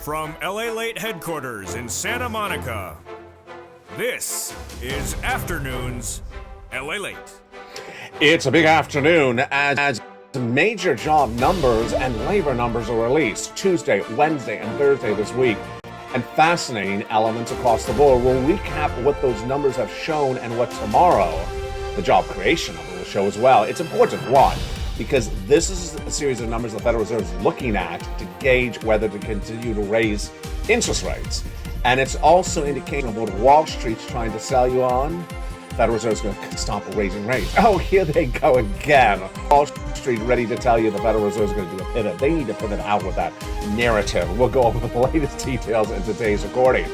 From LALATE headquarters in Santa Monica, this is Afternoons LALATE. It's a big afternoon as major job numbers and labor numbers are released Tuesday, Wednesday, and Thursday this week. And fascinating elements across the board. We'll recap what those numbers have shown and what tomorrow, the job creation number, will show as well. It's important, why? Because this is a series of numbers the Federal Reserve is looking at to gauge whether to continue to raise interest rates. And it's also an indication of what Wall Street's trying to sell you on. The Federal Reserve is going to stop raising rates. Oh, here they go again. Wall Street ready to tell you the Federal Reserve is going to do a pivot. They need to pivot out with that narrative. We'll go over the latest details in today's recording.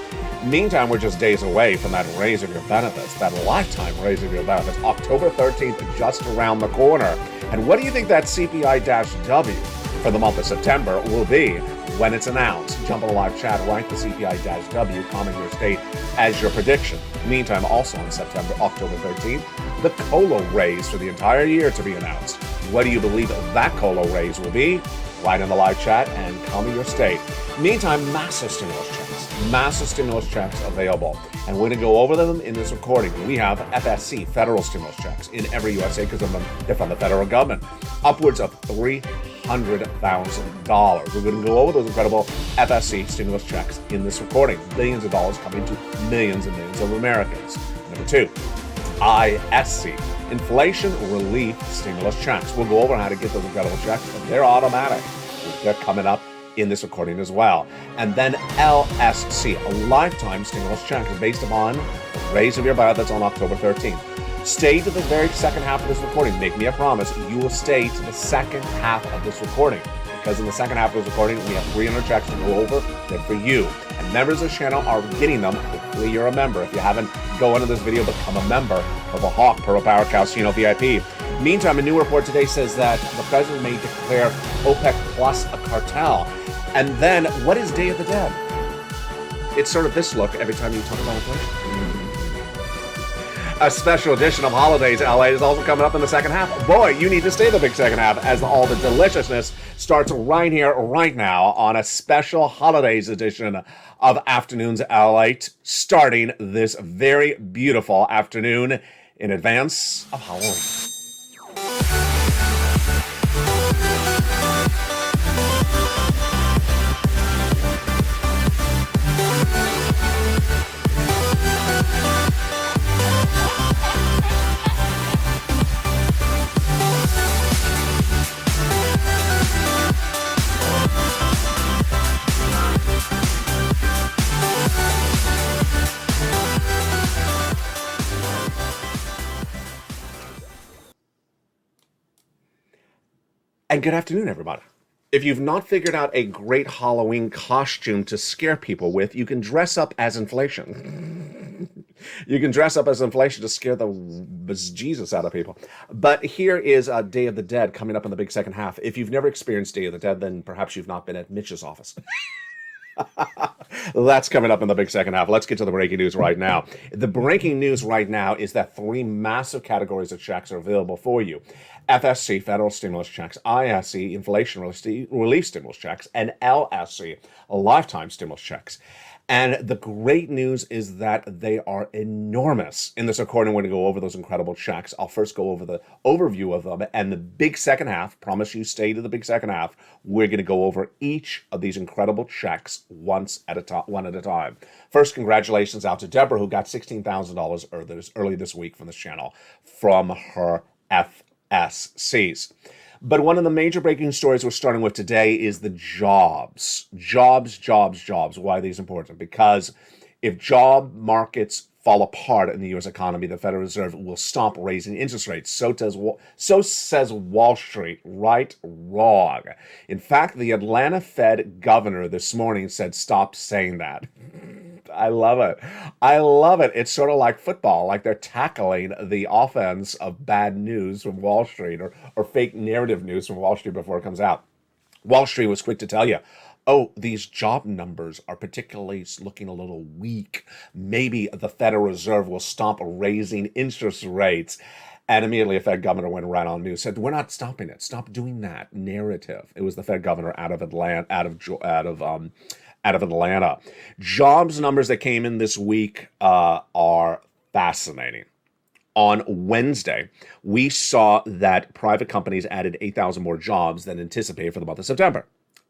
Meantime, we're just days away from that raise of your benefits, that lifetime raise of your benefits. October 13th, just around the corner. And what do you think that CPI-W for the month of September will be when it's announced? Jump on the live chat, write the CPI-W, comment your state as your prediction. Meantime, also on October 13th, the COLA raise for the entire year to be announced. What do you believe that COLA raise will be? Write in the live chat and comment your state. Meantime, massive stimulus checks available. And we're going to go over them in this recording. We have FSC, federal stimulus checks, in every USA because they're from the federal government. Upwards of $300,000. We're going to go over those incredible FSC stimulus checks in this recording. Billions of dollars coming to millions and millions of Americans. Number two, ISC, inflation relief stimulus checks. We'll go over how to get those incredible checks. They're automatic. They're coming up in this recording as well. And then LSC, a lifetime stimulus check based upon the raise of your benefits on October 13th. Stay to the very second half of this recording. Make me a promise. You will stay to the second half of this recording. Because in the second half of this recording, we have 300 checks to go over. They're for you. And members of the channel are getting them. Hopefully you're a member. If you haven't, go into this video, become a member of a Hawk Pearl Power Calcino VIP. Meantime, a new report today says that the president may declare OPEC Plus a cartel. And then, what is Day of the Dead? It's sort of this look every time you talk about inflation. A special edition of Holidays LA is also coming up in the second half. Boy, you need to stay the big second half as all the deliciousness starts right here, right now on a special Holidays edition of Afternoons LA, starting this very beautiful afternoon in advance of Halloween. And good afternoon, everybody. If you've not figured out a great Halloween costume to scare people with, you can dress up as inflation. You can dress up as inflation to scare the bejesus out of people. But here is Day of the Dead coming up in the big second half. If you've never experienced Day of the Dead, then perhaps you've not been at Mitch's office. That's coming up in the big second half. Let's get to the breaking news right now. The breaking news right now is that three massive categories of checks are available for you. FSC, federal stimulus checks, ISC, inflation relief stimulus checks, and LSC, lifetime stimulus checks. And the great news is that they are enormous. In this recording, we're going to go over those incredible checks. I'll first go over the overview of them, and the big second half, promise you stay to the big second half, we're going to go over each of these incredible checks one at a time. First, congratulations out to Deborah, who got $16,000 early this week from this channel from her FSCs. But one of the major breaking stories we're starting with today is the jobs. Jobs. Why are these important? Because if job markets fall apart in the U.S. economy, the Federal Reserve will stop raising interest rates. So says Wall Street. Right? Wrong. In fact, the Atlanta Fed governor this morning said, stop saying that. I love it. It's sort of like football, like they're tackling the offense of bad news from Wall Street or fake narrative news from Wall Street before it comes out. Wall Street was quick to tell you, oh, these job numbers are particularly looking a little weak. Maybe the Federal Reserve will stop raising interest rates. And immediately a Fed governor went right on news, said, "We're not stopping it. Stop doing that narrative." It was the Fed governor out of Atlanta, out of Atlanta. Jobs numbers that came in this week are fascinating. On Wednesday, we saw that private companies added 8,000 more jobs than anticipated for the month of September.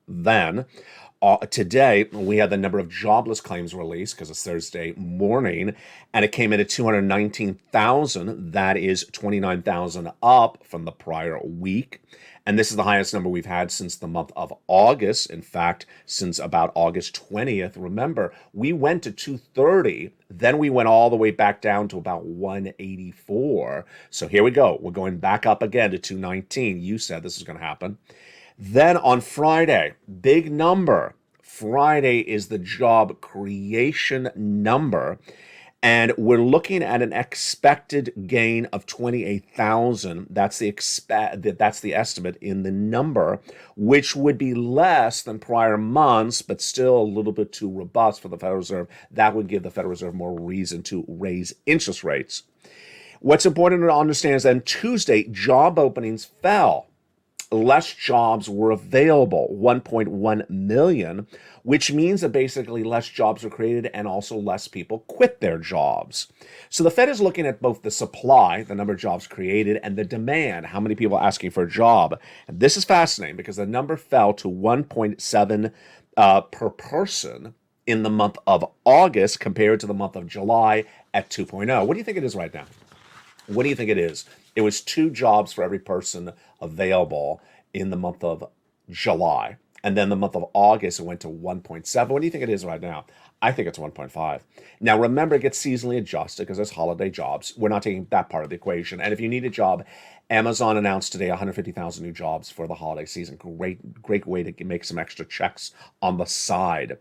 Then, today, we had the number of jobless claims released because it's Thursday morning, and it came in at 219,000. That is 29,000 up from the prior week. And this is the highest number we've had since the month of August. In fact, since about August 20th. Remember, we went to 230, then we went all the way back down to about 184. So here we go. We're going back up again to 219. You said this is going to happen. Then on Friday, big number. Friday is the job creation number. And we're looking at an expected gain of 28,000. That's the estimate in the number, which would be less than prior months, but still a little bit too robust for the Federal Reserve. That would give the Federal Reserve more reason to raise interest rates. What's important to understand is that on Tuesday, job openings fell. Less jobs were available, 1.1 million, which means that basically less jobs were created and also less people quit their jobs. So the Fed is looking at both the supply, the number of jobs created, and the demand, how many people are asking for a job. And this is fascinating because the number fell to 1.7 per person in the month of August compared to the month of July at 2.0. What do you think it is right now? What do you think it is? It was 2 jobs for every person available in the month of July. And then the month of August, it went to 1.7. What do you think it is right now? I think it's 1.5. Now, remember, it gets seasonally adjusted because there's holiday jobs. We're not taking that part of the equation. And if you need a job, Amazon announced today 150,000 new jobs for the holiday season. Great way to make some extra checks on the side.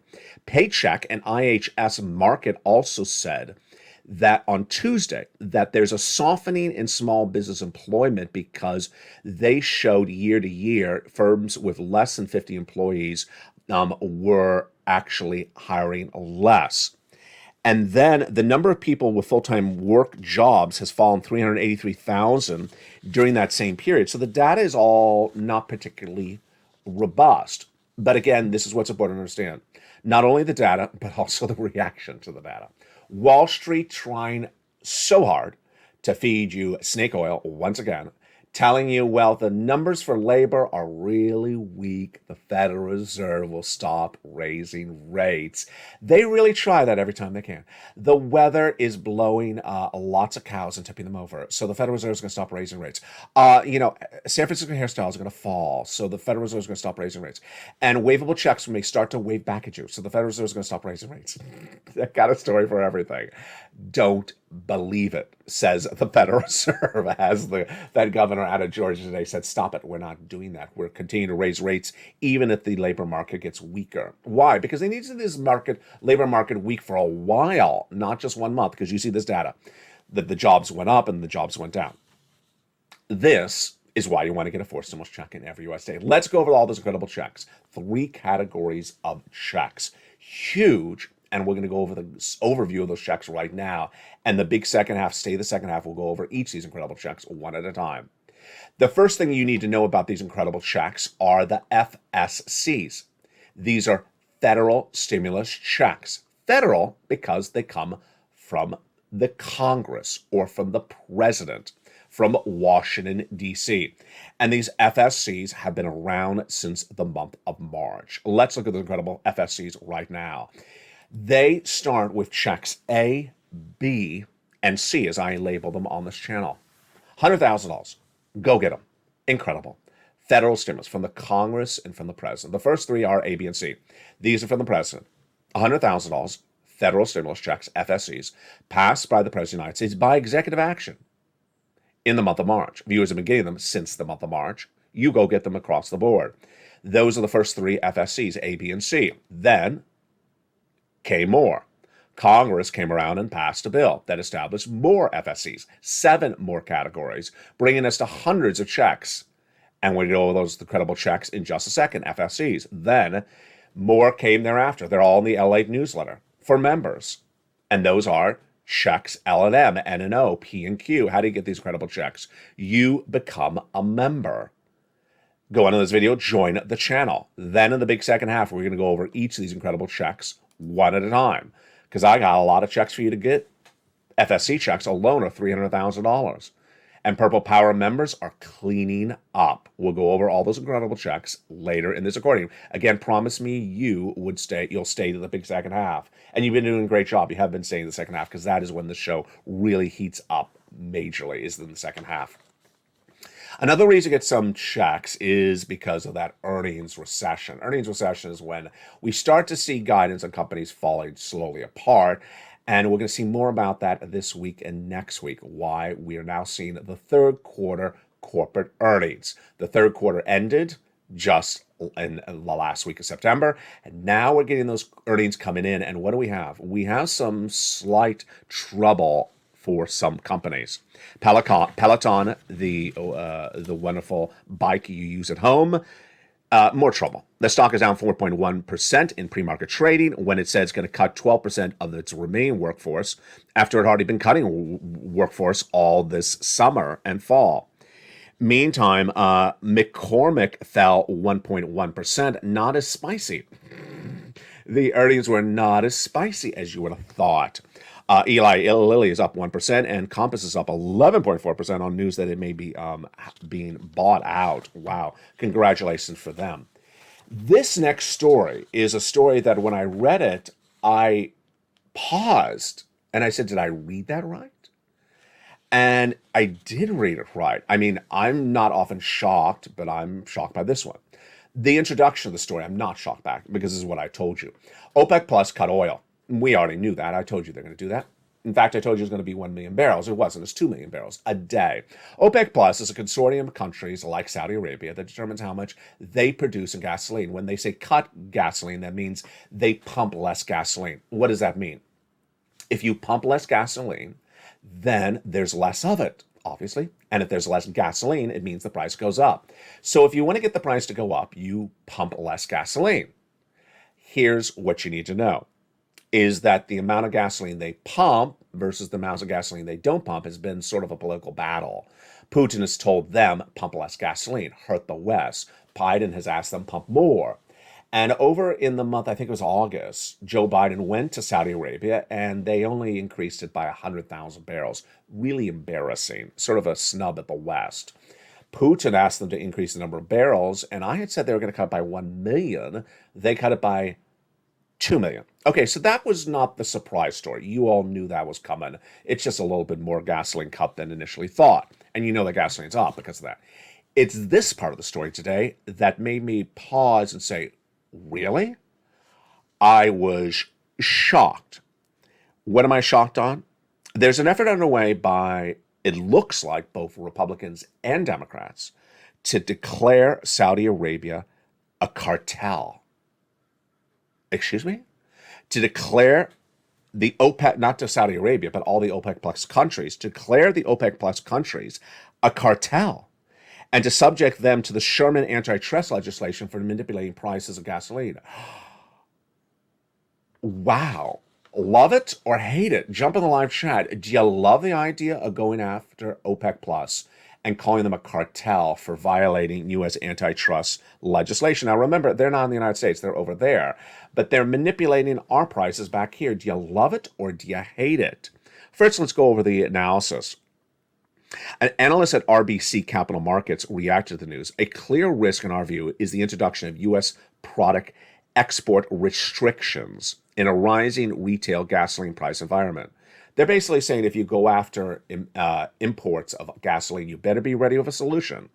Paycheck and IHS Markit also said that on Tuesday, that there's a softening in small business employment because they showed year to year firms with less than 50 employees were actually hiring less. And then the number of people with full-time work jobs has fallen 383,000 during that same period. So the data is all not particularly robust. But again, this is what's important to understand. Not only the data, but also the reaction to the data. Wall Street trying so hard to feed you snake oil once again, telling you, well, the numbers for labor are really weak. The Federal Reserve will stop raising rates. They really try that every time they can. The weather is blowing lots of cows and tipping them over. So the Federal Reserve is going to stop raising rates. San Francisco hairstyles are going to fall. So the Federal Reserve is going to stop raising rates. And waivable checks may start to wave back at you. So the Federal Reserve is going to stop raising rates. They've got a story for everything. Don't believe it, says the Federal Reserve, as the Fed governor out of Georgia today said, stop it. We're not doing that. We're continuing to raise rates even if the labor market gets weaker. Why? Because they need this labor market weak for a while, not just 1 month, because you see this data, that the jobs went up and the jobs went down. This is why you want to get a forced stimulus check in every U.S. state. Let's go over all those incredible checks. 3 categories of checks. Huge. And we're going to go over the overview of those checks right now. And the big second half, the second half, we'll go over each of these incredible checks one at a time. The first thing you need to know about these incredible checks are the FSCs. These are federal stimulus checks. Federal because they come from the Congress or from the president, from Washington, D.C. And these FSCs have been around since the month of March. Let's look at the incredible FSCs right now. They start with checks A, B, and C, as I label them on this channel. $100,000. Go get them. Incredible. Federal stimulus from the Congress and from the president. The first 3 are A, B, and C. These are from the president. $100,000 federal stimulus checks, FSCs, passed by the president of the United States by executive action in the month of March. Viewers have been getting them since the month of March. You go get them across the board. Those are the first 3 FSCs, A, B, and C. Then came more. Congress came around and passed a bill that established more FSCs, 7 more categories, bringing us to hundreds of checks. And we'll go over those incredible checks in just a second, FSCs. Then more came thereafter. They're all in the LALATE newsletter for members. And those are checks L&M, N&O, P and Q. How do you get these incredible checks? You become a member. Go on to this video, join the channel. Then in the big second half, we're going to go over each of these incredible checks one at a time, because I got a lot of checks for you to get. FSC checks alone are $300,000. And Purple Power members are cleaning up. We'll go over all those incredible checks later in this recording. Again, promise me you'll stay to the big second half. And you've been doing a great job. You have been staying in the second half, because that is when the show really heats up majorly, is in the second half. Another reason to get some checks is because of that earnings recession. Earnings recession is when we start to see guidance on companies falling slowly apart. And we're going to see more about that this week and next week, why we are now seeing the third quarter corporate earnings. The third quarter ended just in the last week of September, and now we're getting those earnings coming in. And what do we have? We have some slight trouble for some companies. Peloton, the wonderful bike you use at home, more trouble. The stock is down 4.1% in pre-market trading when it said it's going to cut 12% of its remaining workforce after it had already been cutting workforce all this summer and fall. Meantime, McCormick fell 1.1%, not as spicy. The earnings were not as spicy as you would have thought. Eli Lilly is up 1%, and Compass is up 11.4% on news that it may be being bought out. Wow. Congratulations for them. This next story is a story that when I read it, I paused and I said, did I read that right? And I did read it right. I mean, I'm not often shocked, but I'm shocked by this one. The introduction of the story, I'm not shocked by, because this is what I told you. OPEC Plus cut oil. We already knew that. I told you they're going to do that. In fact, I told you it was going to be 1 million barrels. It wasn't. It's 2 million barrels a day. OPEC Plus is a consortium of countries like Saudi Arabia that determines how much they produce in gasoline. When they say cut gasoline, that means they pump less gasoline. What does that mean? If you pump less gasoline, then there's less of it, obviously. And if there's less gasoline, it means the price goes up. So if you want to get the price to go up, you pump less gasoline. Here's what you need to know. Is that the amount of gasoline they pump versus the amount of gasoline they don't pump has been sort of a political battle. Putin has told them, pump less gasoline, hurt the West. Biden has asked them, pump more. And over in the month, I think it was August, Joe Biden went to Saudi Arabia, and they only increased it by 100,000 barrels. Really embarrassing, sort of a snub at the West. Putin asked them to increase the number of barrels, and I had said they were going to cut it by 1 million. They cut it by 2 million. Okay, so that was not the surprise story. You all knew that was coming. It's just a little bit more gasoline cut than initially thought. And you know that gasoline's up because of that. It's this part of the story today that made me pause and say, really? I was shocked. What am I shocked on? There's an effort underway by, it looks like, both Republicans and Democrats to declare Saudi Arabia a cartel. Excuse me? To declare the OPEC, not to Saudi Arabia, but all the OPEC Plus countries, to declare the OPEC Plus countries a cartel and to subject them to the Sherman antitrust legislation for manipulating prices of gasoline. Wow. Love it or hate it? Jump in the live chat. Do you love the idea of going after OPEC Plus and calling them a cartel for violating U.S. antitrust legislation? Now, remember, they're not in the United States. They're over there. But they're manipulating our prices back here. Do you love it or do you hate it? First, let's go over the analysis. An analyst at RBC Capital Markets reacted to the news. A clear risk, in our view, is the introduction of U.S. product export restrictions in a rising retail gasoline price environment. They're basically saying if you go after imports of gasoline, you better be ready with a solution.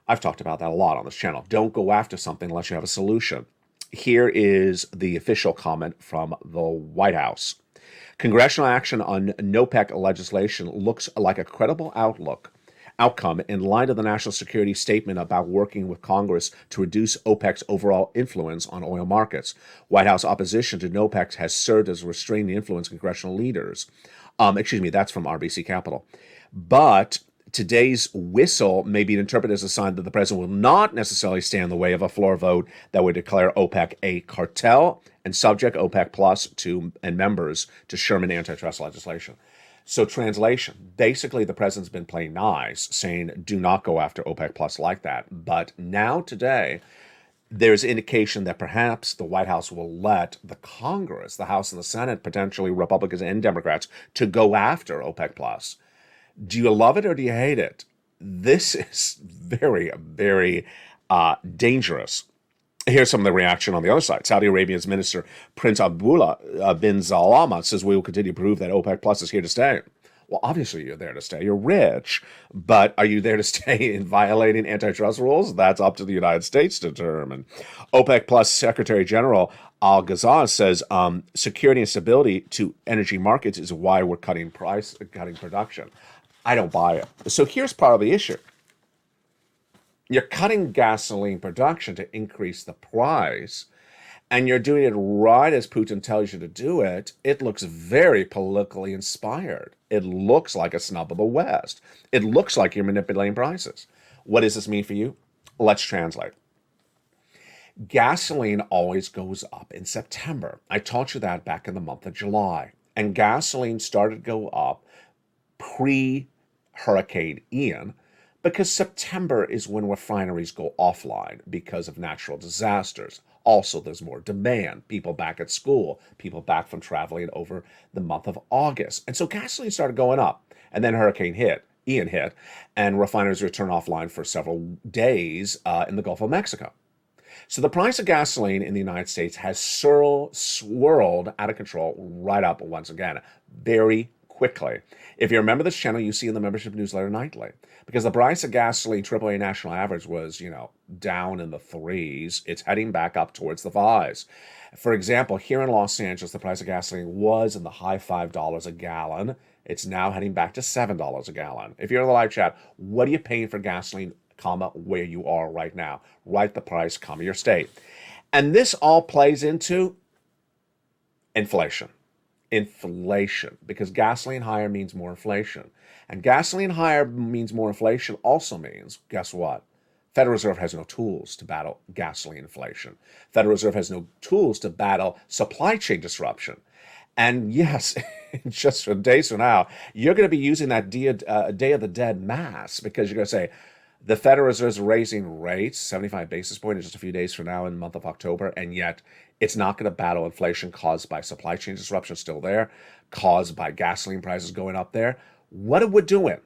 I've talked about that a lot on this channel. Don't go after something unless you have a solution. Here is the official comment from the White House. Congressional action on NOPEC legislation looks like a credible outcome in light of the national security statement about working with Congress to reduce OPEC's overall influence on oil markets. White House opposition to NOPEC has served as a restraining influence on congressional leaders. That's from RBC Capital. But today's whistle may be interpreted as a sign that the president will not necessarily stand in the way of a floor vote that would declare OPEC a cartel and subject OPEC Plus and members to Sherman antitrust legislation. So translation, basically the president's been playing nice, saying do not go after OPEC Plus like that. But now today, there's indication that perhaps the White House will let the Congress, the House and the Senate, potentially Republicans and Democrats, to go after OPEC Plus. Do you love it or do you hate it? This is very, very dangerous. Here's some of the reaction on the other side. Saudi Arabia's Minister Prince Abdullah bin Salman says we will continue to prove that OPEC Plus is here to stay. Well, obviously you're there to stay. You're rich, but are you there to stay in violating antitrust rules? That's up to the United States to determine. OPEC Plus Secretary General Al Ghazal says security and stability to energy markets is why we're cutting production. I don't buy it. So here's part of the issue. You're cutting gasoline production to increase the price, and you're doing it right as Putin tells you to do it. It looks very politically inspired. It looks like a snub of the West. It looks like you're manipulating prices. What does this mean for you? Let's translate. Gasoline always goes up in September. I taught you that back in the month of July. And gasoline started to go up pre-Hurricane Ian, because September is when refineries go offline because of natural disasters. Also, there's more demand, people back at school, people back from traveling over the month of August. And so gasoline started going up. And then Ian hit, and refineries returned offline for several days in the Gulf of Mexico. So the price of gasoline in the United States has swirled out of control right up once again, very quickly. If you remember this channel, you see in the membership newsletter nightly, because the price of gasoline, AAA national average, was, down in the 3s. It's heading back up towards the 5s. For example, here in Los Angeles, the price of gasoline was in the high $5 a gallon. It's now heading back to $7 a gallon. If you're in the live chat, what are you paying for gasoline, where you are right now? Write the price, your state. And this all plays into inflation. Inflation, because gasoline higher means more inflation. And gasoline higher means more inflation also means, guess what? Federal Reserve has no tools to battle gasoline inflation. Federal Reserve has no tools to battle supply chain disruption. And yes, just days from now, you're going to be using that Day of the Dead mass, because you're going to say, the Federal Reserve is raising rates 75 basis points in just a few days from now in the month of October, and yet it's not going to battle inflation caused by supply chain disruption still there, caused by gasoline prices going up there. What are we doing?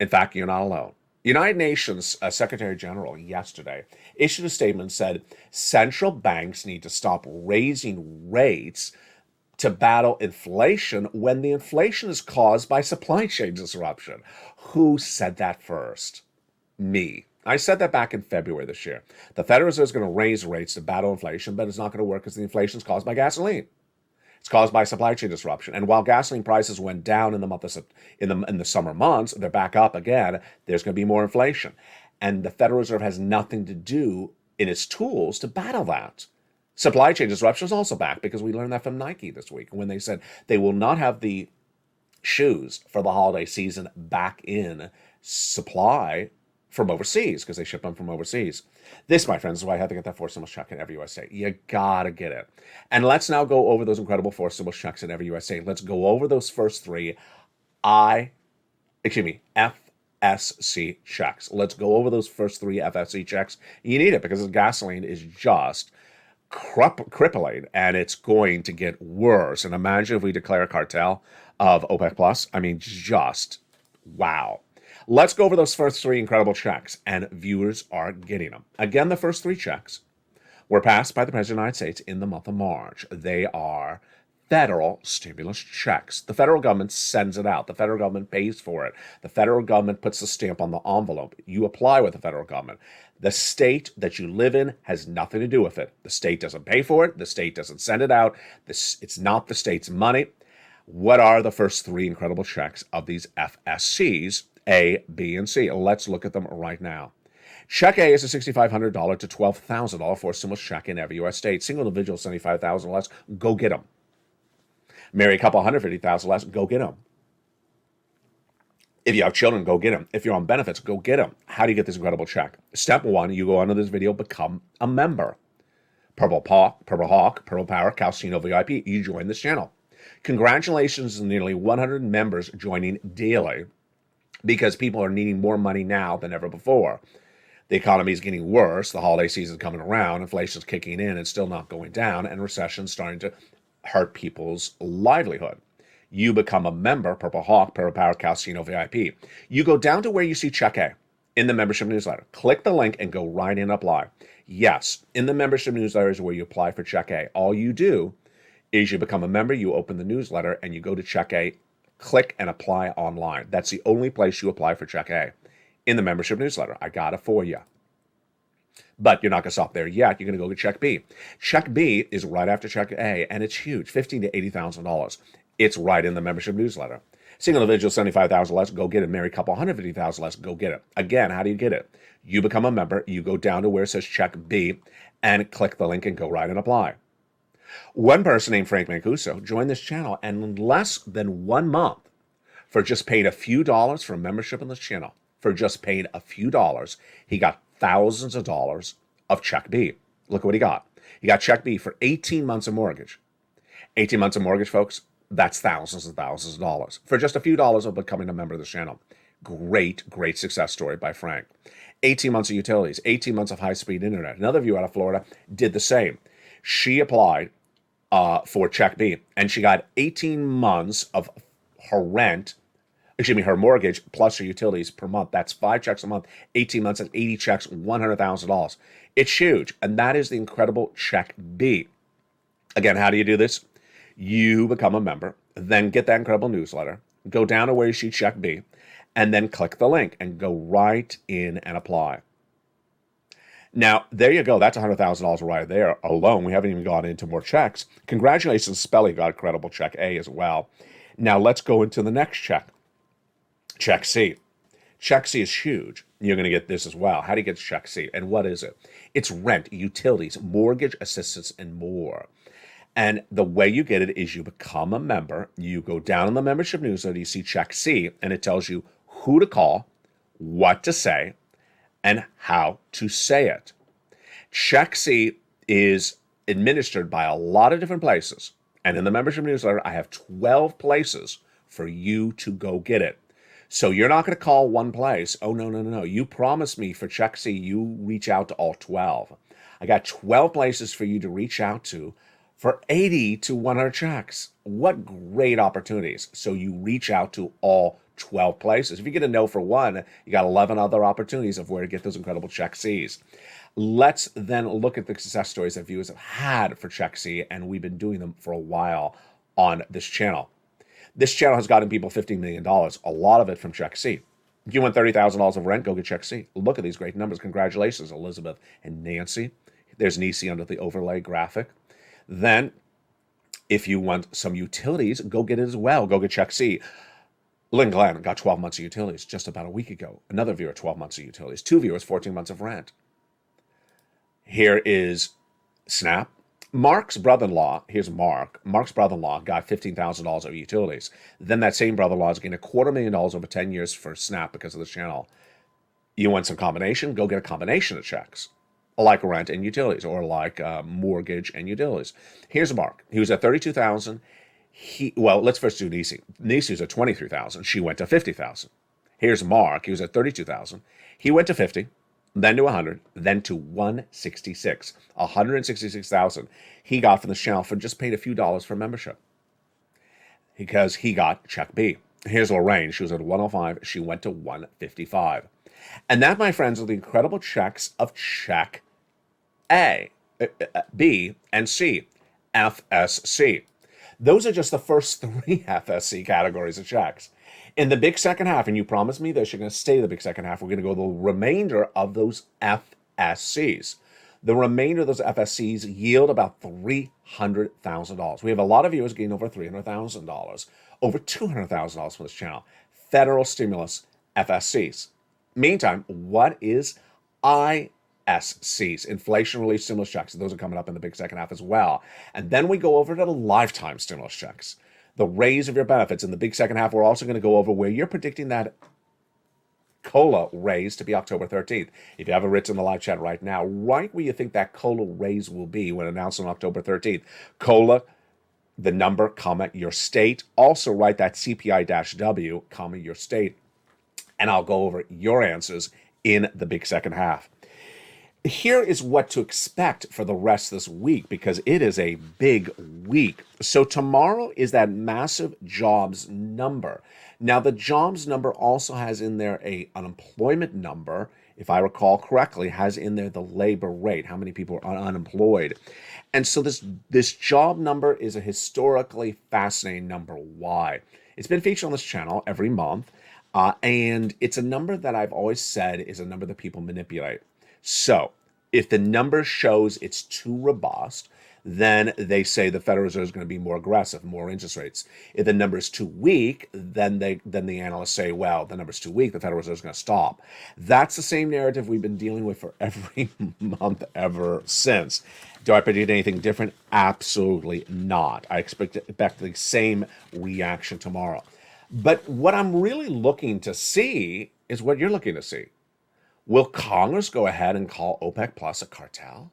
In fact, you're not alone. United Nations Secretary General yesterday issued a statement and said central banks need to stop raising rates to battle inflation when the inflation is caused by supply chain disruption. Who said that first? Me. I said that back in February this year. The Federal Reserve is going to raise rates to battle inflation, but it's not going to work because the inflation is caused by gasoline. It's caused by supply chain disruption. And while gasoline prices went down in the summer months, they're back up again. There's going to be more inflation. And the Federal Reserve has nothing to do in its tools to battle that. Supply chain disruption is also back, because we learned that from Nike this week when they said they will not have the shoes for the holiday season back in supply from overseas, because they ship them from overseas. This, my friends, is why I had to get that 4 stimulus check in every U.S. state. You gotta get it. And let's now go over those incredible 4 stimulus checks in every U.S. state. Let's go over those first 3 FSC checks. Let's go over those first 3 FSC checks. You need it, because the gasoline is just crippling, and it's going to get worse. And imagine if we declare a cartel of OPEC Plus. I mean, just wow. Let's go over those first 3 incredible checks, and viewers are getting them. Again, the first 3 checks were passed by the President of the United States in the month of March. They are federal stimulus checks. The federal government sends it out. The federal government pays for it. The federal government puts the stamp on the envelope. You apply with the federal government. The state that you live in has nothing to do with it. The state doesn't pay for it. The state doesn't send it out. It's not the state's money. What are the first 3 incredible checks of these FSCs? A, B, and C. Let's look at them right now. Check A is a $6,500 to $12,000 for a stimulus check in every U.S. state. Single individual, $75,000 less, go get them. Marry a couple, $150,000 less, go get them. If you have children, go get them. If you're on benefits, go get them. How do you get this incredible check? Step one, you go under this video, become a member. Purple Hawk, Purple Power, Calcino VIP, you join this channel. Congratulations to nearly 100 members joining daily, because people are needing more money now than ever before. The economy is getting worse, the holiday season is coming around, inflation's kicking in and still not going down, and recession's starting to hurt people's livelihood. You become a member, Purple Hawk, Purple Power, Calcino VIP. You go down to where you see Check A in the membership newsletter. Click the link and go right in and apply. Yes, in the membership newsletter is where you apply for Check A. All you do is you become a member, you open the newsletter, and you go to Check A, click and apply online. That's the only place you apply for Check A, in the membership newsletter. I got it for you. But you're not going to stop there yet. You're going to go to Check B. Check B is right after Check A, and it's huge, $15,000 to $80,000. It's right in the membership newsletter. Single individual, $75,000 less, go get it. Married couple, $150,000 less, go get it. Again, how do you get it? You become a member, you go down to where it says Check B, and click the link and go right and apply. One person named Frank Mancuso joined this channel, and in less than 1 month, for just paying a few dollars for membership in this channel, for just paying a few dollars, he got thousands of dollars of Check B. Look what he got. He got Check B for 18 months of mortgage. 18 months of mortgage, folks, that's thousands and thousands of dollars for just a few dollars of becoming a member of this channel. Great, great success story by Frank. 18 months of utilities, 18 months of high-speed internet. Another viewer out of Florida did the same. She applied for Check B, and she got 18 months of her rent, her mortgage plus her utilities per month. That's 5 checks a month, 18 months, and 80 checks, $100,000. It's huge, and that is the incredible Check B. Again, how do you do this? You become a member, then get that incredible newsletter, go down to where you see Check B, and then click the link and go right in and apply. Now, there you go. That's $100,000 right there alone. We haven't even gone into more checks. Congratulations, Spelly got a credible Check A as well. Now, let's go into the next check. Check C. Check C is huge. You're going to get this as well. How do you get Check C? And what is it? It's rent, utilities, mortgage assistance, and more. And the way you get it is you become a member. You go down in the membership newsletter, you see Check C, and it tells you who to call, what to say, and how to say it. Check C is administered by a lot of different places. And in the membership newsletter, I have 12 places for you to go get it. So you're not going to call one place. Oh, no. You promised me for Check C, you reach out to all 12. I got 12 places for you to reach out to for 80 to 100 checks. What great opportunities. So you reach out to all 12 places. If you get a no for one, you got 11 other opportunities of where to get those incredible Check Cs. Let's then look at the success stories that viewers have had for Check C, and we've been doing them for a while on this channel. This channel has gotten people $15 million, a lot of it from Check C. If you want $30,000 of rent, go get Check C. Look at these great numbers. Congratulations, Elizabeth and Nancy. There's Nisi under the overlay graphic. Then, if you want some utilities, go get it as well. Go get Check C. Lynn Glenn got 12 months of utilities just about a week ago. Another viewer, 12 months of utilities. 2 viewers, 14 months of rent. Here is Snap. Mark's brother-in-law, here's Mark. Mark's brother-in-law got $15,000 of utilities. Then that same brother-in-law is getting $250,000 over 10 years for Snap because of this channel. You want some combination? Go get a combination of checks, like rent and utilities, or like mortgage and utilities. Here's Mark. He was at $32,000. Well, let's first do Nisi. Nisi was at $23,000. She went to $50,000. Here's Mark. He was at $32,000. He went to $50,000, then to $100,000, then to $166,000. $166,000 he got from the channel for just paying a few dollars for membership, because he got Check B. Here's Lorraine. She was at $105,000. She went to $155,000. And that, my friends, are the incredible checks of Check A, B, and C, FSC. Those are just the first 3 FSC categories of checks. In the big second half, and you promised me this, you're going to stay the big second half, we're going to go the remainder of those FSCs. The remainder of those FSCs yield about $300,000. We have a lot of viewers getting over $300,000, over $200,000 for this channel. Federal stimulus FSCs. Meantime, what is ISCs, inflation relief stimulus checks? Those are coming up in the big second half as well. And then we go over to the lifetime stimulus checks. the raise of your benefits. In the big second half, we're also going to go over where you're predicting that COLA raise to be October 13th. If you have it written in the live chat right now, write where you think that COLA raise will be when announced on October 13th. COLA, the number, comma, your state. Also write that CPI-W, comma, your state. And I'll go over your answers in the big second half. Here is what to expect for the rest of this week, because it is a big week. So tomorrow is that massive jobs number. Now, the jobs number also has in there a unemployment number, if I recall correctly, has in there the labor rate, how many people are unemployed. And so this job number is a historically fascinating number. Why? It's been featured on this channel every month, and it's a number that I've always said is a number that people manipulate. So if the number shows it's too robust, then they say the Federal Reserve is going to be more aggressive, more interest rates. If the number is too weak, then the analysts say, well, the number's too weak, the Federal Reserve is going to stop. That's the same narrative we've been dealing with for every month ever since. Do I predict anything different? Absolutely not. I expect the same reaction tomorrow. But what I'm really looking to see is what you're looking to see. Will Congress go ahead and call OPEC Plus a cartel?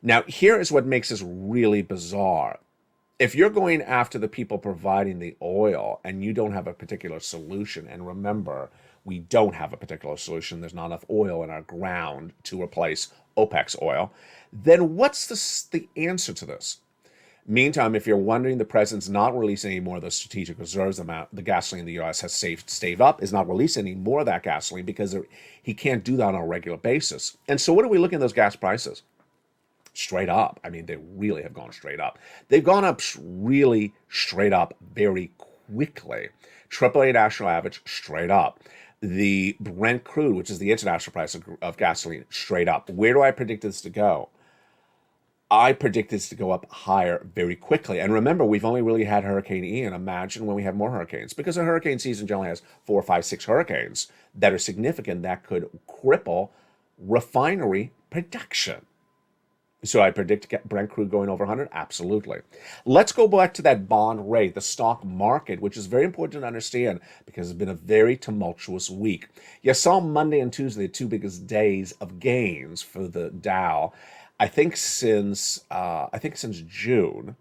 Now, here is what makes this really bizarre. If you're going after the people providing the oil and you don't have a particular solution, and remember, we don't have a particular solution, there's not enough oil in our ground to replace OPEC's oil, then what's the answer to this? Meantime, if you're wondering, the president's not releasing any more of the strategic reserves amount. The gasoline the U.S. has saved up is not releasing any more of that gasoline because he can't do that on a regular basis. And so what are we looking at those gas prices? Straight up. I mean, they really have gone straight up. They've gone up really straight up very quickly. AAA national average, straight up. The Brent crude, which is the international price of gasoline, straight up. Where do I predict this to go? I predict this to go up higher very quickly. And remember, we've only really had Hurricane Ian. Imagine when we have more hurricanes, because a hurricane season generally has 4, 5, 6 hurricanes that are significant that could cripple refinery production. So I predict Brent crude going over 100? Absolutely. Let's go back to that bond rate, the stock market, which is very important to understand because it's been a very tumultuous week. You saw Monday and Tuesday, the two biggest days of gains for the Dow. I think since June,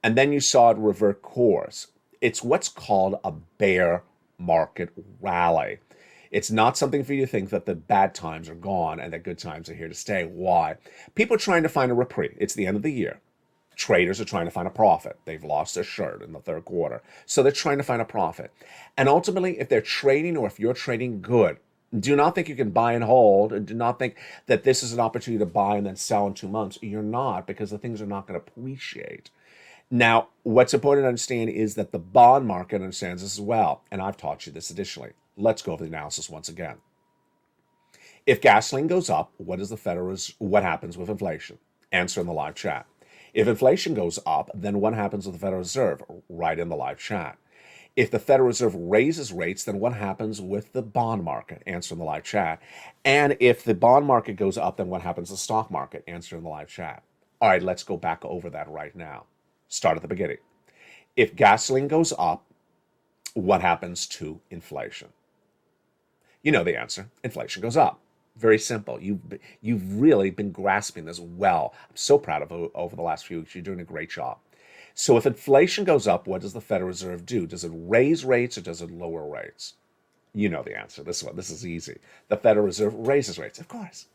and then you saw it revert course. It's what's called a bear market rally. It's not something for you to think that the bad times are gone and that good times are here to stay. Why? People are trying to find a reprieve. It's the end of the year. Traders are trying to find a profit. They've lost their shirt in the third quarter. So they're trying to find a profit. And ultimately, if they're trading or if you're trading good, do not think you can buy and hold, and do not think that this is an opportunity to buy and then sell in 2 months. You're not, because the things are not going to appreciate. Now, what's important to understand is that the bond market understands this as well, and I've taught you this additionally. Let's go over the analysis once again. If gasoline goes up, what happens with inflation? Answer in the live chat. If inflation goes up, then what happens with the Federal Reserve? Write in the live chat. If the Federal Reserve raises rates, then what happens with the bond market? Answer in the live chat. And if the bond market goes up, then what happens to the stock market? Answer in the live chat. All right, let's go back over that right now. Start at the beginning. If gasoline goes up, what happens to inflation? You know the answer. Inflation goes up. Very simple. You've really been grasping this well. I'm so proud of you over the last few weeks. You're doing a great job. So if inflation goes up, what does the Federal Reserve do? Does it raise rates or does it lower rates? You know the answer. This is easy. The Federal Reserve raises rates, of course.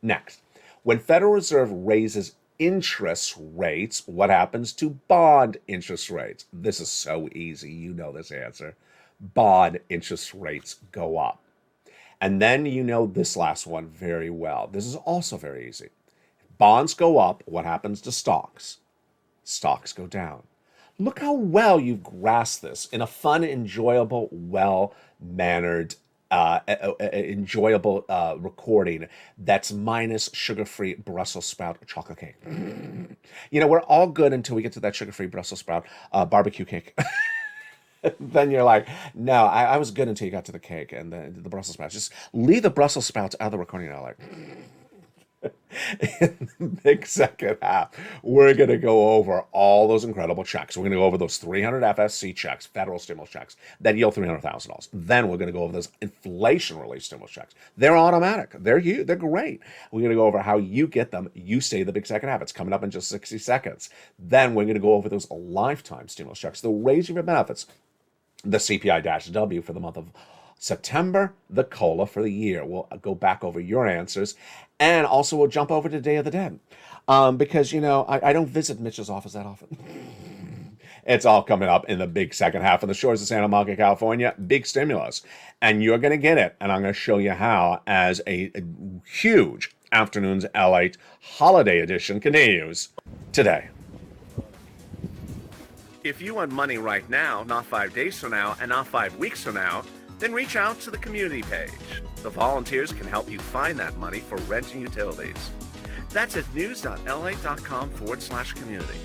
Next, when Federal Reserve raises interest rates, what happens to bond interest rates? This is so easy. You know this answer. Bond interest rates go up. And then you know this last one very well. This is also very easy. If bonds go up, what happens to stocks? Stocks go down. Look how well you've grasped this in a fun, enjoyable, well-mannered, enjoyable recording that's minus sugar-free Brussels sprout chocolate cake. You know, we're all good until we get to that sugar-free Brussels sprout barbecue cake. Then you're like, no, I was good until you got to the cake and the Brussels sprouts. Just leave the Brussels sprouts out of the recording. I'm like, In the big second half, we're going to go over all those incredible checks. We're going to go over those 300 FSC checks, federal stimulus checks, that yield $300,000. Then we're going to go over those inflation relief stimulus checks. They're automatic. They're huge. They're great. We're going to go over how you get them. You stay the big second half. It's coming up in just 60 seconds. Then we're going to go over those lifetime stimulus checks. They'll raise your benefits. The CPI-W for the month of September, the COLA for the year. We'll go back over your answers. And also we'll jump over to Day of the Dead. Because, I don't visit Mitch's office that often. It's all coming up in the big second half on the shores of Santa Monica, California. Big stimulus. And you're going to get it. And I'm going to show you how as a huge Afternoons LATE holiday edition continues today. If you want money right now, not 5 days from now, and not 5 weeks from now, then reach out to the community page. The volunteers can help you find that money for rent and utilities. That's at news.la.com/community.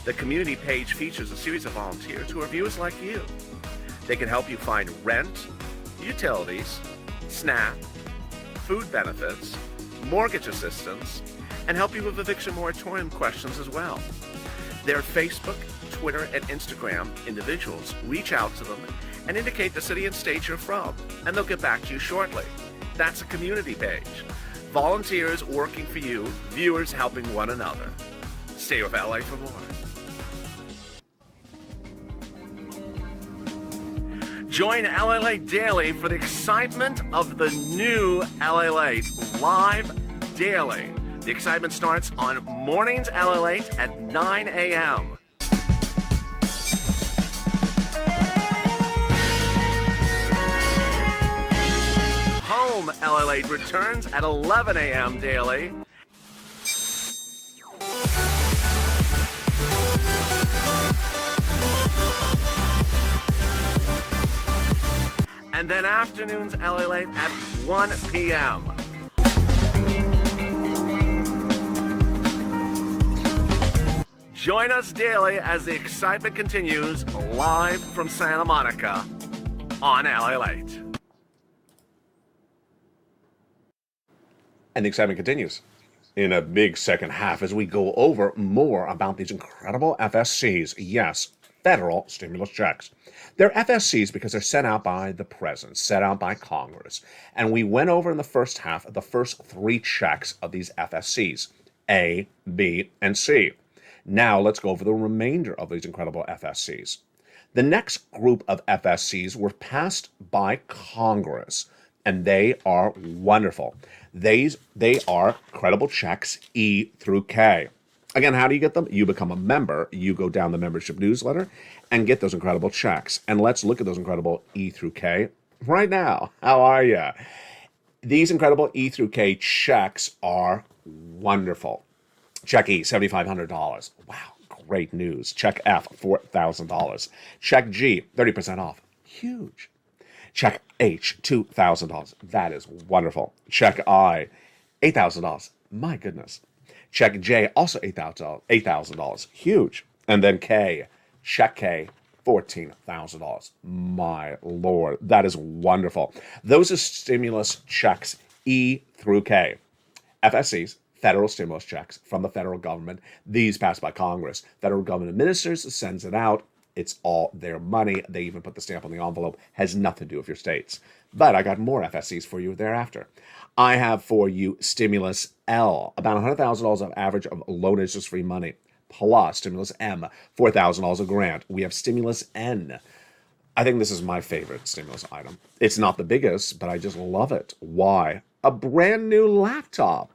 The community page features a series of volunteers who are viewers like you. They can help you find rent, utilities, SNAP, food benefits, mortgage assistance, and help you with eviction moratorium questions as well. Their Facebook, Twitter, and Instagram individuals reach out to them and indicate the city and state you're from, and they'll get back to you shortly. That's a community page. Volunteers working for you, viewers helping one another. Stay with LA for more. Join LALATE Daily for the excitement of the new LALATE live daily. The excitement starts on mornings LALATE at 9 a.m. Home LALATE returns at 11 a.m. daily. And then afternoons LALATE at 1 p.m. Join us daily as the excitement continues live from Santa Monica on LALATE. And the excitement continues in a big second half as we go over more about these incredible FSCs. Yes, federal stimulus checks. They're FSCs because they're sent out by the president, set out by Congress. And we went over in the first half the first 3 checks of these FSCs, A, B, and C. Now let's go over the remainder of these incredible FSCs. The next group of FSCs were passed by Congress, and they are wonderful. They are credible checks E through K. Again, how do you get them? You become a member. You go down the membership newsletter and get those incredible checks. And let's look at those incredible E through K right now. How are you? These incredible E through K checks are wonderful. Check E, $7,500. Wow, great news. Check F, $4,000. Check G, 30% off. Huge. Check H, $2,000. That is wonderful. Check I, $8,000. My goodness. Check J, also $8,000. Huge. And then K, check K, $14,000. My Lord, that is wonderful. Those are stimulus checks E through K. FSCs, federal stimulus checks from the federal government. These passed by Congress. Federal government administers, sends it out. It's all their money. They even put the stamp on the envelope. Has nothing to do with your states. But I got more FSCs for you thereafter. I have for you Stimulus L, about $100,000 of average of loan interest-free money, plus Stimulus M, $4,000 a grant. We have Stimulus N. I think this is my favorite stimulus item. It's not the biggest, but I just love it. Why? A brand new laptop.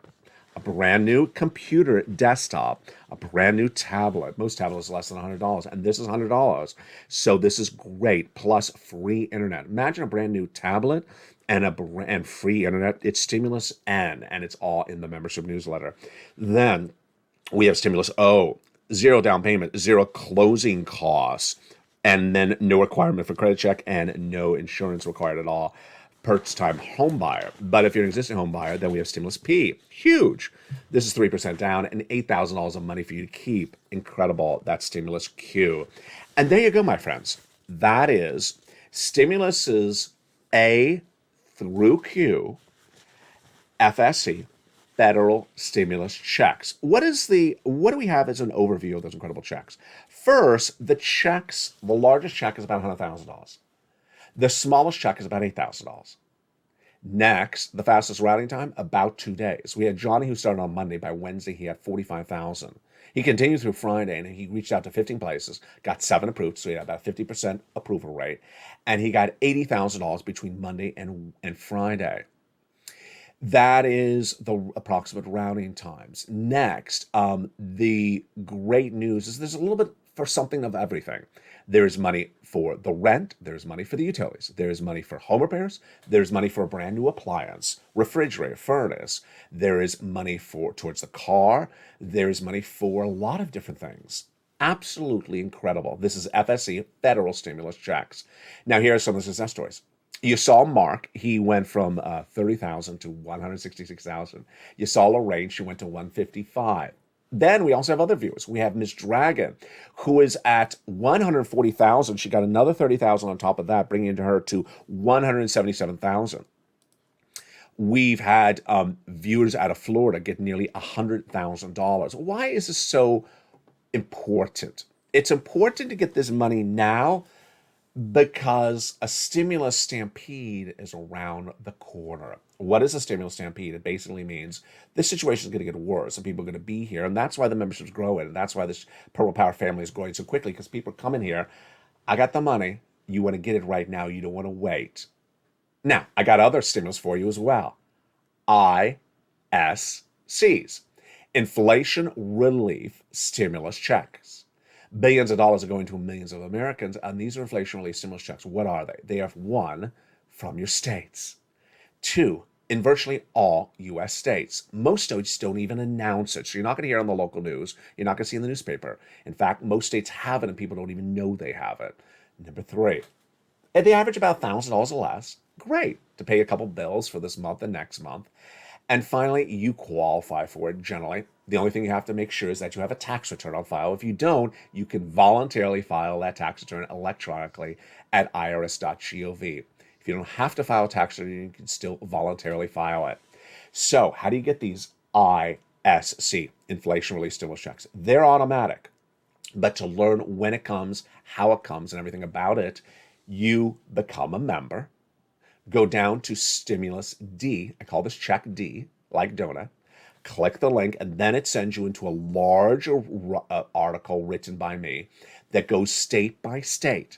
A brand new computer desktop, a brand new tablet. Most tablets are less than $100, and this is $100. So this is great, plus free internet. Imagine a brand new tablet and free internet. It's Stimulus N, and it's all in the membership newsletter. Then we have Stimulus O, 0 down payment, 0 closing costs, and then no requirement for credit check and no insurance required at all. First-time home buyer. But if you're an existing home buyer, then we have Stimulus P. Huge. This is 3% down and $8,000 of money for you to keep. Incredible. That's Stimulus Q. And there you go, my friends. That is stimuluses A through Q, FSC, federal stimulus checks. What do we have as an overview of those incredible checks? First, the largest check is about $100,000. The smallest check is about $8,000. Next, the fastest routing time, about 2 days. We had Johnny who started on Monday. By Wednesday, he had 45,000. He continued through Friday and he reached out to 15 places, got 7 approved, so he had about 50% approval rate, and he got $80,000 between Monday and Friday. That is the approximate routing times. Next, the great news is there's a little bit for something of everything. There's money for the rent, there's money for the utilities, there's money for home repairs, there's money for a brand new appliance, refrigerator, furnace, there is money towards the car, there's money for a lot of different things. Absolutely incredible. This is FSE, federal stimulus checks. Now here are some of the success stories. You saw Mark, he went from 30,000 to 166,000. You saw Lorraine, she went to 155. Then we also have other viewers. We have Miss Dragon, who is at 140,000. She got another 30,000 on top of that, bringing her to 177,000. We've had viewers out of Florida get nearly $100,000. Why is this so important? It's important to get this money now because a stimulus stampede is around the corner. What is a stimulus stampede? It basically means this situation is going to get worse and people are going to be here. And that's why the membership's growing. And that's why this Purple Power family is growing so quickly, because people are coming here. I got the money. You want to get it right now. You don't want to wait. Now, I got other stimulus for you as well. ISCs, Inflation Relief Stimulus Checks. Billions of dollars are going to millions of Americans, and these are inflation relief stimulus checks. What are they? They are, 1, from your states. 2, in virtually all U.S. states. Most states don't even announce it, so you're not going to hear it on the local news. You're not going to see it in the newspaper. In fact, most states have it, and people don't even know they have it. Number 3, if they average about $1,000 or less, great, to pay a couple bills for this month and next month. And finally, you qualify for it generally. The only thing you have to make sure is that you have a tax return on file. If you don't, you can voluntarily file that tax return electronically at irs.gov. If you don't have to file a tax return, you can still voluntarily file it. So how do you get these ISC, Inflation Relief Stimulus Checks? They're automatic. But to learn when it comes, how it comes, and everything about it, you become a member. Go down to Stimulus D. I call this check D, like donut. Click the link, and then it sends you into a large article written by me that goes state by state.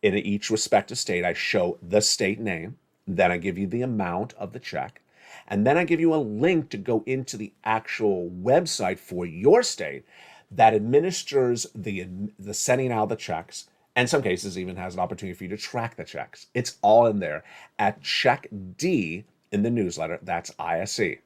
In each respective state, I show the state name. Then I give you the amount of the check. And then I give you a link to go into the actual website for your state that administers the sending out the checks. And in some cases even has an opportunity for you to track the checks. It's all in there at Check D in the newsletter. That's ISC.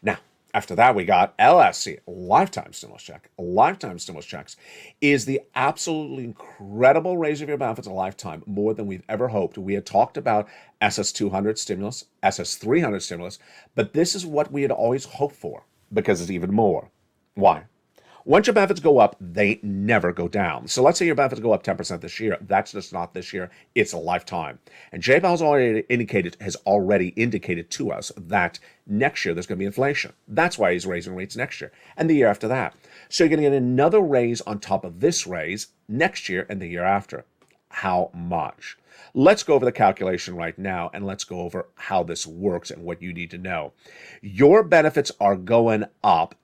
Now, after that, we got LSC, Lifetime Stimulus Check. Lifetime Stimulus Checks is the absolutely incredible raise of your benefits a lifetime, more than we've ever hoped. We had talked about SS200 stimulus, SS300 stimulus, but this is what we had always hoped for because it's even more. Why? Once your benefits go up, they never go down. So let's say your benefits go up 10% this year. That's just not this year. It's a lifetime. And JPAL has already indicated to us that next year there's going to be inflation. That's why he's raising rates next year and the year after that. So you're going to get another raise on top of this raise next year and the year after. How much? Let's go over the calculation right now, and let's go over how this works and what you need to know. Your benefits are going up.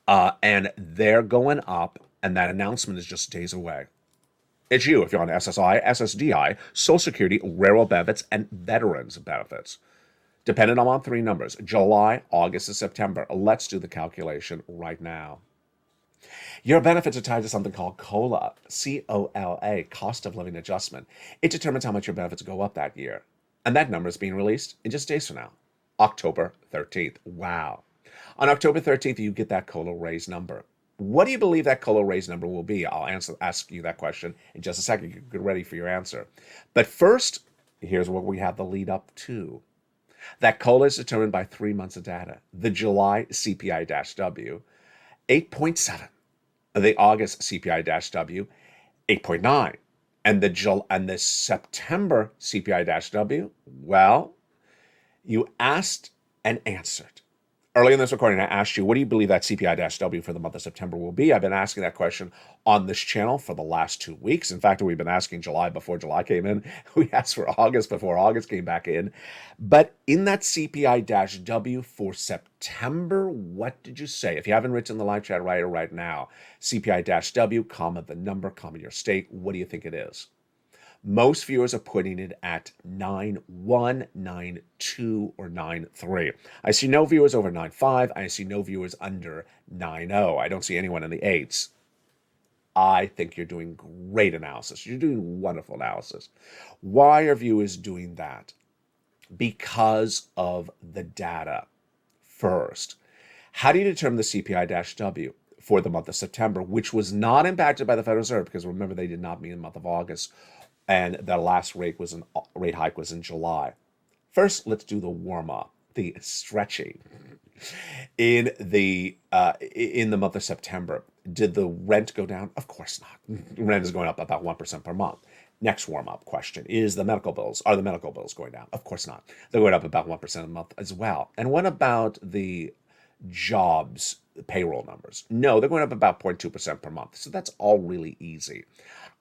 And they're going up, and that announcement is just days away. It's you if you're on SSI, SSDI, Social Security, Railroad benefits, and Veterans benefits. Dependent on 3 numbers, July, August, and September. Let's do the calculation right now. Your benefits are tied to something called COLA, C-O-L-A, Cost of Living Adjustment. It determines how much your benefits go up that year. And that number is being released in just days from now, October 13th. Wow. On October 13th, you get that COLA raise number. What do you believe that COLA raise number will be? I'll ask you that question in just a second. Get ready for your answer. But first, here's what we have the lead up to. That COLA is determined by 3 months of data. The July CPI-W, 8.7. The August CPI-W, 8.9. And the September CPI-W, well, you asked and answered. Early in this recording, I asked you, what do you believe that CPI-W for the month of September will be? I've been asking that question on this channel for the last 2 weeks. In fact, we've been asking July before July came in. We asked for August before August came back in. But in that CPI-W for September, what did you say? If you haven't written the live chat right now, CPI-W, comma, the number, comma, your state, what do you think it is? Most viewers are putting it at 9.1, 9.2, or 9.3. I see no viewers over 9.5. I see no viewers under 9.0. I don't see anyone in the 8s. I think you're doing great analysis. You're doing wonderful analysis. Why are viewers doing that? Because of the data. First, how do you determine the CPI-W for the month of September, which was not impacted by the Federal Reserve? Because remember, they did not meet in the month of August, and the last rate hike was in July. First, let's do the warm-up, the stretching. In the month of September, did the rent go down? Of course not. Rent is going up about 1% per month. Next warm-up question is are the medical bills going down? Of course not. They're going up about 1% a month as well. And what about the jobs payroll numbers? No, they're going up about 0.2% per month. So that's all really easy.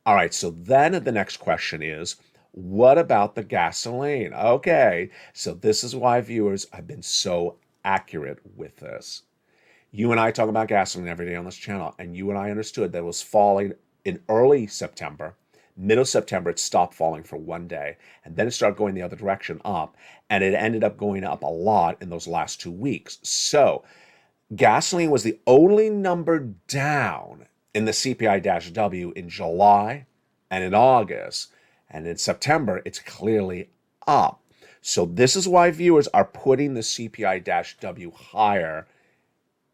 All right, so then the next question is, what about the gasoline? Okay, so this is why viewers have been so accurate with this. You and I talk about gasoline every day on this channel, and you and I understood that it was falling in early September. Middle September, it stopped falling for 1 day, and then it started going the other direction up, and it ended up going up a lot in those last 2 weeks. So gasoline was the only number down in the CPI-W in July and in August, and in September, it's clearly up. So this is why viewers are putting the CPI-W higher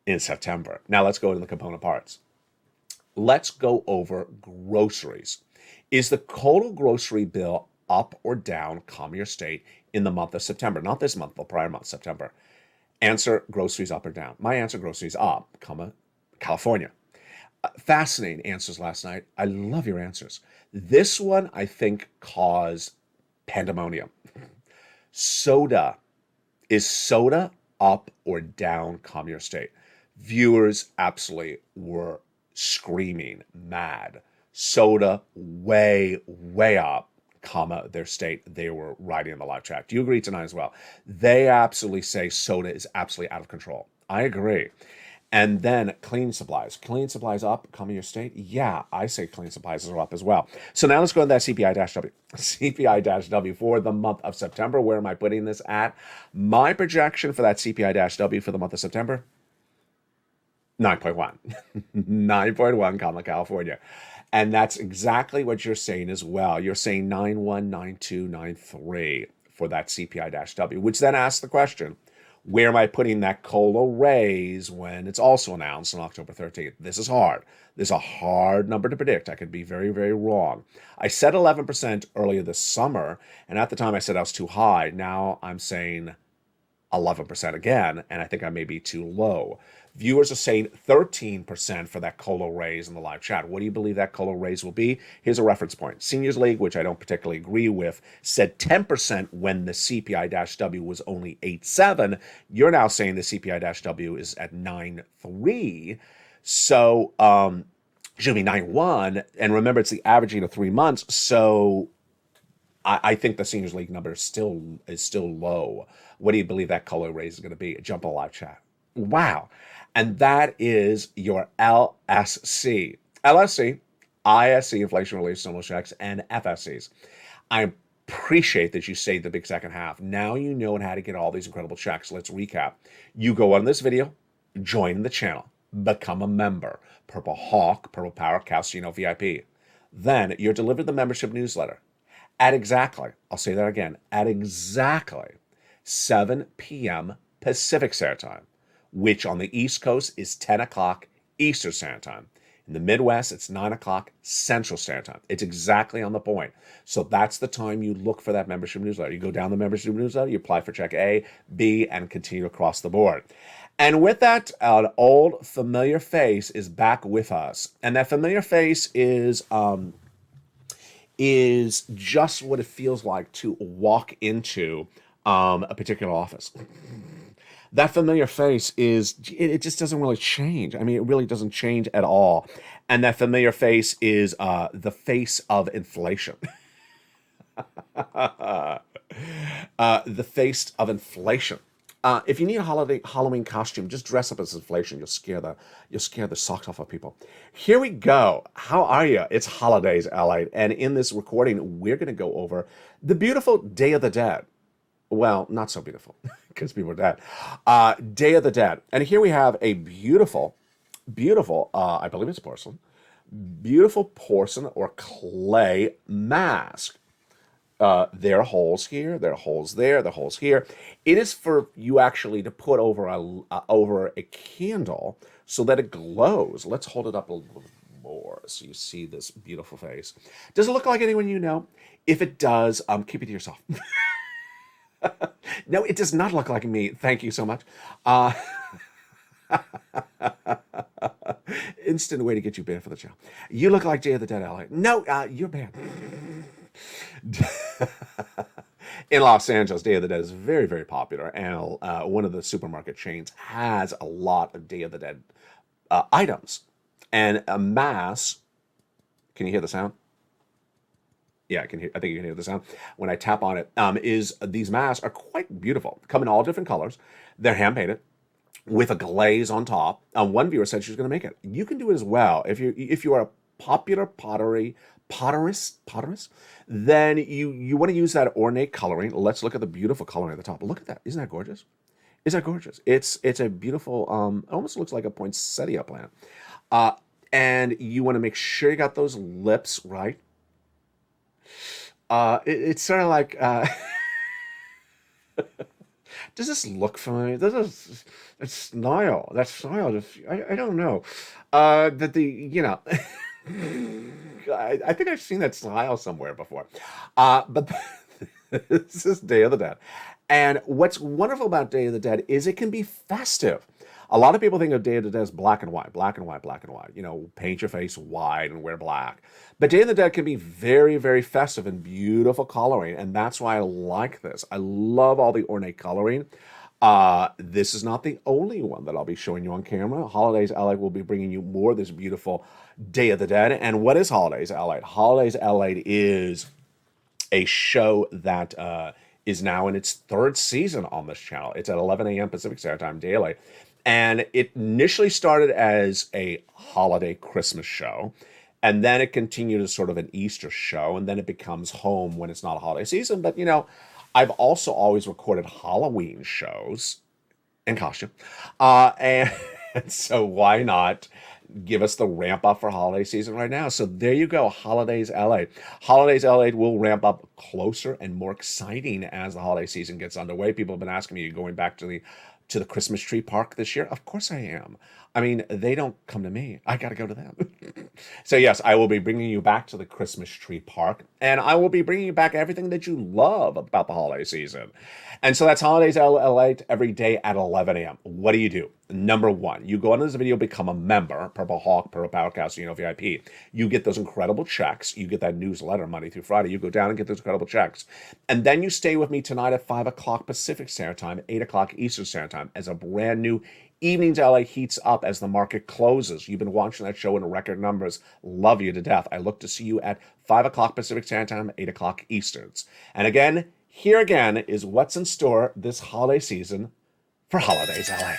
in September. Now let's go into the component parts. Let's go over groceries. Is the total grocery bill up or down, comma your state, in the month of September? Not this month, the prior month, September. Answer, groceries up or down. My answer, groceries up, comma, California. Fascinating answers last night. I love your answers. This one, I think, caused pandemonium. Soda. Is soda up or down, comma your state? Viewers absolutely were screaming mad. Soda way, way up, comma, their state. They were writing in the live chat. Do you agree tonight as well? They absolutely say soda is absolutely out of control. I agree. And then cleaning supplies. Cleaning supplies up, comma your state? Yeah, I say cleaning supplies are up as well. So now let's go to that CPI-W. CPI-W for the month of September. Where am I putting this at? My projection for that CPI-W for the month of September, 9.1. 9.1, comma, California. And that's exactly what you're saying as well. You're saying 9.1, 9.2, 9.3 for that CPI-W, which then asks the question, where am I putting that COLA raise when it's also announced on October 13th? This is hard. This is a hard number to predict. I could be very, very wrong. I said 11% earlier this summer, and at the time I said I was too high. Now I'm saying 11% again, and I think I may be too low. Viewers are saying 13% for that COLA raise in the live chat. What do you believe that COLA raise will be? Here's a reference point. Seniors League, which I don't particularly agree with, said 10% when the CPI-W was only 8.7. You're now saying the CPI-W is at 9.3. So, should be 9.1. And remember, it's the averaging of 3 months. So I think the Seniors League number is still low. What do you believe that COLA raise is going to be? Jump on live chat. Wow. And that is your LSC. LSC, ISC, inflation related stimulus checks, and FSCs. I appreciate that you saved the big second half. Now you know how to get all these incredible checks. Let's recap. You go on this video, join the channel, become a member. Purple Hawk, Purple Power, Calcino VIP. Then you're delivered the membership newsletter at exactly, I'll say that again, at exactly 7 p.m. Pacific Standard Time, which on the East Coast is 10 o'clock Eastern Standard Time. In the Midwest, it's 9 o'clock Central Standard Time. It's exactly on the point. So that's the time you look for that membership newsletter. You go down the membership newsletter, you apply for check A, B, and continue across the board. And with that, an old familiar face is back with us. And that familiar face is just what it feels like to walk into a particular office. That familiar face it just doesn't really change. I mean, it really doesn't change at all. And that familiar face is the face of inflation. The face of inflation. If you need a holiday Halloween costume, just dress up as inflation. You'll scare the socks off of people. Here we go. How are you? It's holidays, LA, and in this recording, we're going to go over the beautiful Day of the Dead. Well, not so beautiful because people are dead. Day of the Dead, and here we have a beautiful, I believe it's porcelain, beautiful porcelain or clay mask. There are holes here, there are holes there, there are holes here. It is for you actually to put over a candle so that it glows. Let's hold it up a little more so you see this beautiful face. Does it look like anyone you know? If it does, keep it to yourself. No, it does not look like me. Thank you so much. Instant way to get you banned for the channel. You look like Day of the Dead, LA. No, you're banned. In Los Angeles, Day of the Dead is very, very popular, and one of the supermarket chains has a lot of Day of the Dead items. And a mask, can you hear the sound? Yeah, I think you can hear the sound. When I tap on it, these masks are quite beautiful. Come in all different colors. They're hand-painted with a glaze on top. One viewer said she was going to make it. You can do it as well. If you are a popular potterist, then you want to use that ornate coloring. Let's look at the beautiful coloring at the top. Look at that. Isn't that gorgeous? Isn't that gorgeous? It's a beautiful, it almost looks like a poinsettia plant. And you want to make sure you got those lips right. It's sort of like, does this look familiar? That smile, I don't know. I think I've seen that style somewhere before. But this is Day of the Dead. And what's wonderful about Day of the Dead is it can be festive. A lot of people think of Day of the Dead as black and white. Paint your face white and wear black. But Day of the Dead can be very, very festive and beautiful coloring. And that's why I like this. I love all the ornate coloring. This is not the only one that I'll be showing you on camera. Holidays LA will be bringing you more of this beautiful Day of the Dead. And what is Holidays LA? Holidays LA is a show that is now in its third season on this channel. It's at 11 a.m. Pacific Standard Time daily. And it initially started as a holiday Christmas show. And then it continued as sort of an Easter show. And then it becomes home when it's not a holiday season. But, I've also always recorded Halloween shows in costume. And so why not give us the ramp up for holiday season right now? So there you go, Holidays LA. Holidays LA will ramp up closer and more exciting as the holiday season gets underway. People have been asking me, are you going back to the Christmas tree park this year? Of course I am. I mean, they don't come to me. I got to go to them. So yes, I will be bringing you back to the Christmas tree park, and I will be bringing you back everything that you love about the holiday season. And so that's Holidays LA every day at 11 a.m. What do? Number one, you go into this video, become a member, Purple Hawk, Purple Powercast, VIP. You get those incredible checks. You get that newsletter Monday through Friday. You go down and get those incredible checks. And then you stay with me tonight at 5 o'clock Pacific Standard Time, 8 o'clock Eastern Standard Time as a brand new Evenings LA heats up as the market closes. You've been watching that show in record numbers. Love you to death. I look to see you at 5 o'clock Pacific Standard Time, 8 o'clock Easterns. And again, here again is what's in store this holiday season for Holidays LA.